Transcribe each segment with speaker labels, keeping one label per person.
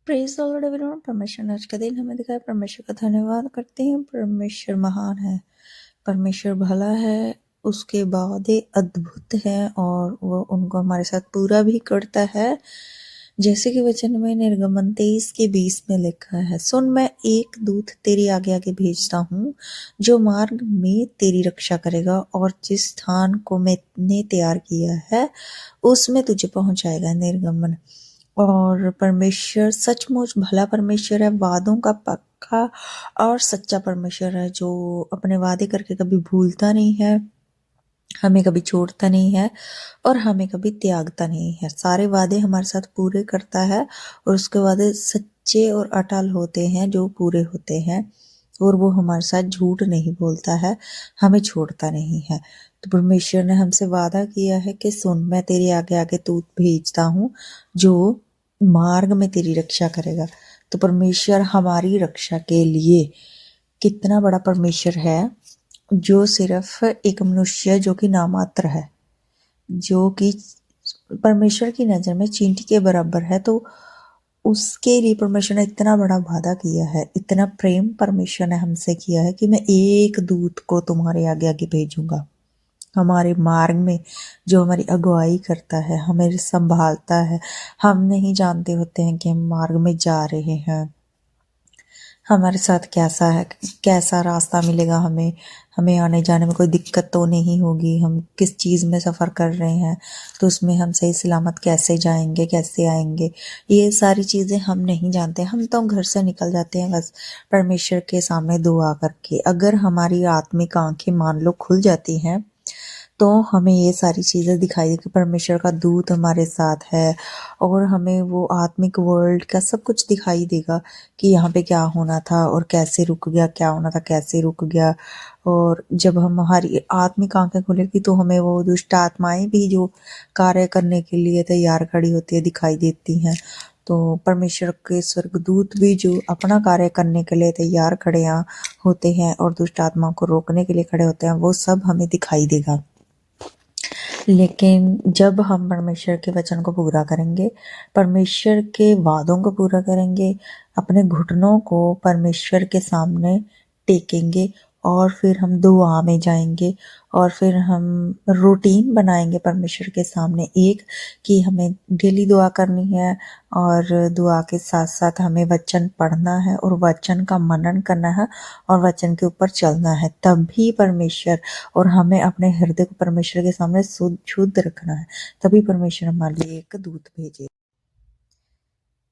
Speaker 1: Praise the Lord everyone. परमेश्वर ने आज का दिन हमें दिखाया, परमेश्वर का धन्यवाद करते हैं। परमेश्वर महान है, परमेश्वर भला है, उसके वादे अद्भुत हैं और वो उनको हमारे साथ पूरा भी करता है। जैसे कि वचन में निर्गमन 23:20 में लिखा है, सुन मैं एक दूत तेरे आगे आगे भेजता हूँ जो मार्ग में तेरी रक्षा करेगा और जिस स्थान को मैंने तैयार किया है उसमें तुझे पहुंचाएगा। निर्गमन। और परमेश्वर सचमुच भला परमेश्वर है, वादों का पक्का और सच्चा परमेश्वर है जो अपने वादे करके कभी भूलता नहीं है, हमें कभी छोड़ता नहीं है और हमें कभी त्यागता नहीं है। सारे वादे हमारे साथ पूरे करता है और उसके वादे सच्चे और अटल होते हैं जो पूरे होते हैं, और वो हमारे साथ झूठ नहीं बोलता है, हमें छोड़ता नहीं है। तो परमेश्वर ने हमसे वादा किया है कि सुन मैं तेरे आगे आगे दूत भेजता हूँ जो मार्ग में तेरी रक्षा करेगा। तो परमेश्वर हमारी रक्षा के लिए कितना बड़ा परमेश्वर है, जो सिर्फ एक मनुष्य जो कि नामात्र है, जो कि परमेश्वर की नज़र में चींटी के बराबर है, तो उसके लिए परमेश्वर ने इतना बड़ा वादा किया है, इतना प्रेम परमेश्वर ने हमसे किया है कि मैं एक दूत को तुम्हारे आगे आगे भेजूंगा। हमारे मार्ग में जो हमारी अगुवाई करता है, हमें संभालता है। हम नहीं जानते होते हैं कि हम मार्ग में जा रहे हैं, हमारे साथ कैसा है, कैसा रास्ता मिलेगा, हमें हमें आने जाने में कोई दिक्कत तो नहीं होगी, हम किस चीज़ में सफ़र कर रहे हैं, तो उसमें हम सही सलामत कैसे जाएंगे, कैसे आएंगे, ये सारी चीज़ें हम नहीं जानते। हम तो घर से निकल जाते हैं बस परमेश्वर के सामने दुआ करके। अगर हमारी आत्मिक आंखें मान लो खुल जाती हैं तो हमें ये सारी चीज़ें दिखाई दे कि परमेश्वर का दूत हमारे साथ है और हमें वो आत्मिक वर्ल्ड का सब कुछ दिखाई देगा कि यहाँ पे क्या होना था और कैसे रुक गया, क्या होना था कैसे रुक गया। और जब हम हमारी आत्मिक आंखें खुलेगी तो हमें वो दुष्ट आत्माएं भी जो कार्य करने के लिए तैयार खड़ी होती है दिखाई देती हैं। तो परमेश्वर के स्वर्गदूत भी जो अपना कार्य करने के लिए तैयार खड़े होते हैं और दुष्ट आत्मा को रोकने के लिए खड़े होते हैं, वो सब हमें दिखाई देगा। लेकिन जब हम परमेश्वर के वचन को पूरा करेंगे, परमेश्वर के वादों को पूरा करेंगे, अपने घुटनों को परमेश्वर के सामने टेकेंगे और फिर हम दुआ में जाएंगे और फिर हम रूटीन बनाएंगे परमेश्वर के सामने एक कि हमें डेली दुआ करनी है और दुआ के साथ साथ हमें वचन पढ़ना है और वचन का मनन करना है और वचन के ऊपर चलना है। तभी परमेश्वर, और हमें अपने हृदय को परमेश्वर के सामने शुद्ध रखना है, तभी परमेश्वर हमारे लिए एक दूत भेजे।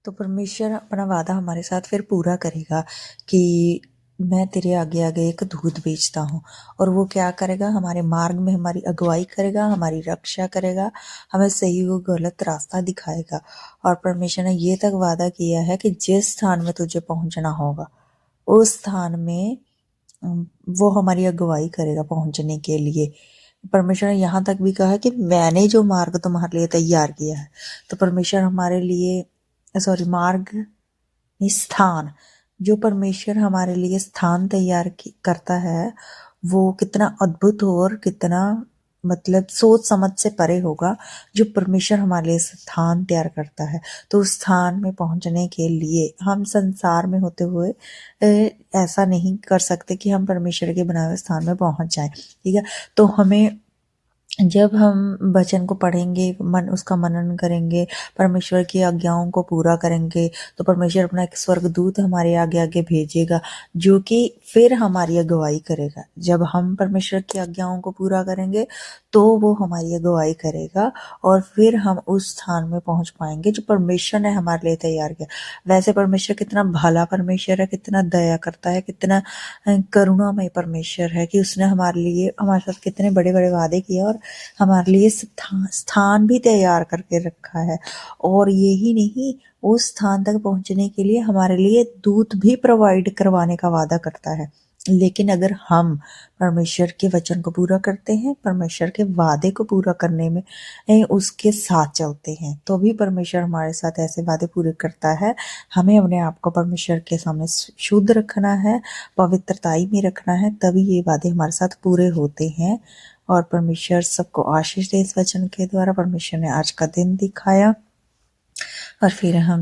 Speaker 1: तो परमेश्वर अपना वादा हमारे साथ फिर पूरा करेगा कि मैं तेरे आगे आगे एक दूत भेजता हूँ, और वो क्या करेगा, हमारे मार्ग में हमारी अगुवाई करेगा, हमारी रक्षा करेगा, हमें सही व गलत रास्ता दिखाएगा। और परमेश्वर ने ये तक वादा किया है कि जिस स्थान में तुझे पहुंचना होगा उस स्थान में वो हमारी अगुवाई करेगा पहुंचने के लिए। परमेश्वर ने यहाँ तक भी कहा कि मैंने जो मार्ग तुम्हारे लिए तैयार किया है। तो परमेश्वर हमारे लिए मार्ग, स्थान, जो परमेश्वर हमारे लिए स्थान तैयार करता है वो कितना अद्भुत हो और कितना मतलब सोच समझ से परे होगा जो परमेश्वर हमारे लिए स्थान तैयार करता है। तो उस स्थान में पहुंचने के लिए हम संसार में होते हुए ऐसा नहीं कर सकते कि हम परमेश्वर के बनाए हुए स्थान में पहुंच जाएं। ठीक है, तो हमें जब हम वचन को पढ़ेंगे, उसका मनन करेंगे, परमेश्वर की आज्ञाओं को पूरा करेंगे, तो परमेश्वर अपना एक स्वर्गदूत हमारे आगे आगे भेजेगा जो कि फिर हमारी अगुवाई करेगा। जब हम परमेश्वर की आज्ञाओं को पूरा करेंगे तो वो हमारी अगुवाई करेगा और फिर हम उस स्थान में पहुंच पाएंगे जो परमेश्वर ने हमारे लिए तैयार किया। वैसे परमेश्वर कितना भला परमेश्वर है, कितना दया करता है, कितना करुणामय परमेश्वर है कि उसने हमारे लिए, हमारे साथ कितने बड़े बड़े वादे किए और हमारे लिए स्थान भी तैयार करके रखा है। और यही नहीं, उस स्थान तक पहुंचने के लिए हमारे लिए दूत भी प्रोवाइड करवाने का वादा करता है। लेकिन अगर हम परमेश्वर के वचन को पूरा करते हैं, परमेश्वर के वादे को पूरा करने में उसके साथ चलते हैं, तो भी परमेश्वर हमारे साथ ऐसे वादे पूरे करता है। हमें अपने आप को परमेश्वर के सामने शुद्ध रखना है, पवित्रताई में रखना है, तभी ये वादे हमारे साथ पूरे होते हैं। और परमेश्वर सबको आशीष दे इस वचन के द्वारा। परमेश्वर ने आज का दिन दिखाया और फिर हम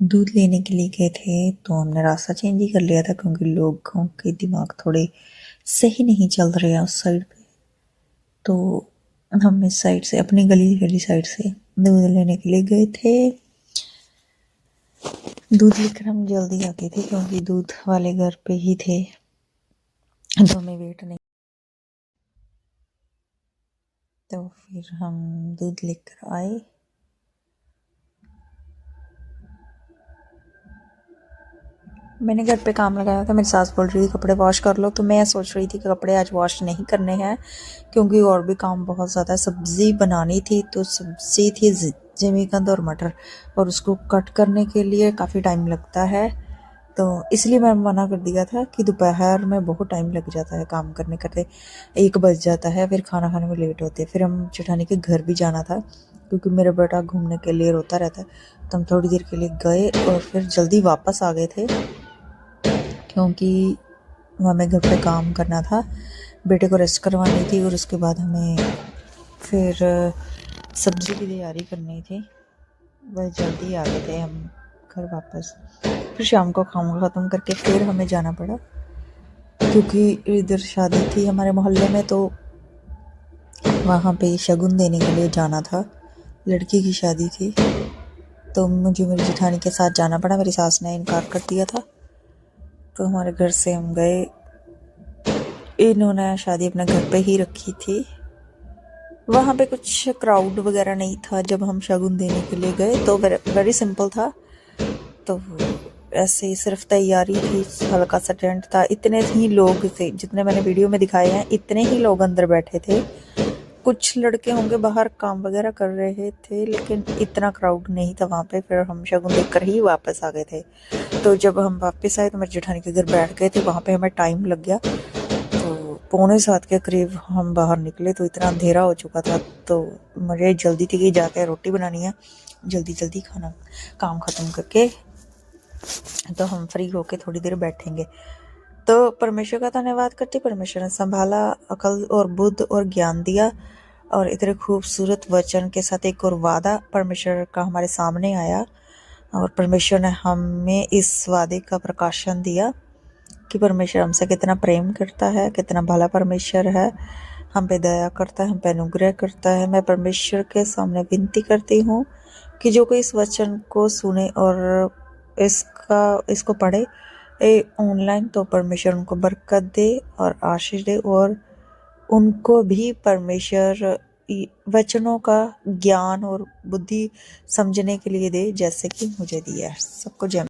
Speaker 1: दूध लेने के लिए गए थे तो हमने रास्ता चेंज ही कर लिया था क्योंकि लोगों के दिमाग थोड़े सही नहीं चल रहे हैं उस साइड पे। तो हम इस साइड से अपनी गली गली साइड से दूध लेने के लिए गए थे। दूध लेकर हम जल्दी आ गए थे क्योंकि दूध वाले घर पे ही थे तो हमें वेट नहीं। तो फिर हम दूध लेकर आए। मैंने घर पे काम लगाया था, मेरी सास बोल रही थी कपड़े वॉश कर लो, तो मैं सोच रही थी कि कपड़े आज वॉश नहीं करने हैं क्योंकि और भी काम बहुत ज़्यादा। सब्ज़ी बनानी थी तो सब्ज़ी थी जिमीकंद और मटर और उसको कट करने के लिए काफ़ी टाइम लगता है, तो इसलिए मैं मना कर दिया था कि दोपहर में बहुत टाइम लग जाता है काम करने करते, 1 बज जाता है, फिर खाना खाने में लेट होते। फिर हम जेठानी के घर भी जाना था क्योंकि मेरा बेटा घूमने के लिए रोता रहता है, तो हम थोड़ी देर के लिए गए और फिर जल्दी वापस आ गए थे क्योंकि हमें घर पे काम करना था, बेटे को रेस्ट करवानी थी और उसके बाद हमें फिर सब्ज़ी की तैयारी करनी थी। वह जल्दी आ गए थे हम घर वापस। फिर शाम को काम ख़त्म करके फिर हमें जाना पड़ा क्योंकि इधर शादी थी हमारे मोहल्ले में, तो वहाँ पे शगुन देने के लिए जाना था, लड़की की शादी थी, तो मुझे मेरी जेठानी के साथ जाना पड़ा। मेरी सास ने इनकार कर दिया था तो हमारे घर से हम गए। इन्होंने शादी अपने घर पे ही रखी थी। वहाँ पे कुछ क्राउड वगैरह नहीं था जब हम शगुन देने के लिए गए, तो वेरी सिंपल था। तो ऐसे ही सिर्फ तैयारी थी, हल्का सा टेंट था, इतने ही लोग थे जितने मैंने वीडियो में दिखाए हैं, इतने ही लोग अंदर बैठे थे। कुछ लड़के होंगे बाहर काम वगैरह कर रहे थे लेकिन इतना क्राउड नहीं था वहाँ पे। फिर हम शगुन देखकर ही वापस आ गए थे। तो जब हम वापस आए तो मेरे जेठानी के घर बैठ गए थे, वहाँ पे हमें टाइम लग गया। तो 6:45 के करीब हम बाहर निकले तो इतना अंधेरा हो चुका था, तो मुझे जल्दी थी कि जाके रोटी बनानी है, जल्दी जल्दी खाना काम ख़त्म करके तो हम फ्री होके थोड़ी देर बैठेंगे। तो परमेश्वर का धन्यवाद करती, परमेश्वर ने संभाला, अकल और बुद्ध और ज्ञान दिया और इतने खूबसूरत वचन के साथ एक और वादा परमेश्वर का हमारे सामने आया और परमेश्वर ने हमें इस वादे का प्रकाशन दिया कि परमेश्वर हमसे कितना प्रेम करता है, कितना भला परमेश्वर है, हम पे दया करता है, हम पे अनुग्रह करता है। मैं परमेश्वर के सामने विनती करती हूँ कि जो कोई इस वचन को सुने और इसको पढ़े ऑनलाइन, तो परमेश्वर उनको बरकत दे और आशीष दे और उनको भी परमेश्वर वचनों का ज्ञान और बुद्धि समझने के लिए दे जैसे कि मुझे दिया है। सबको जय।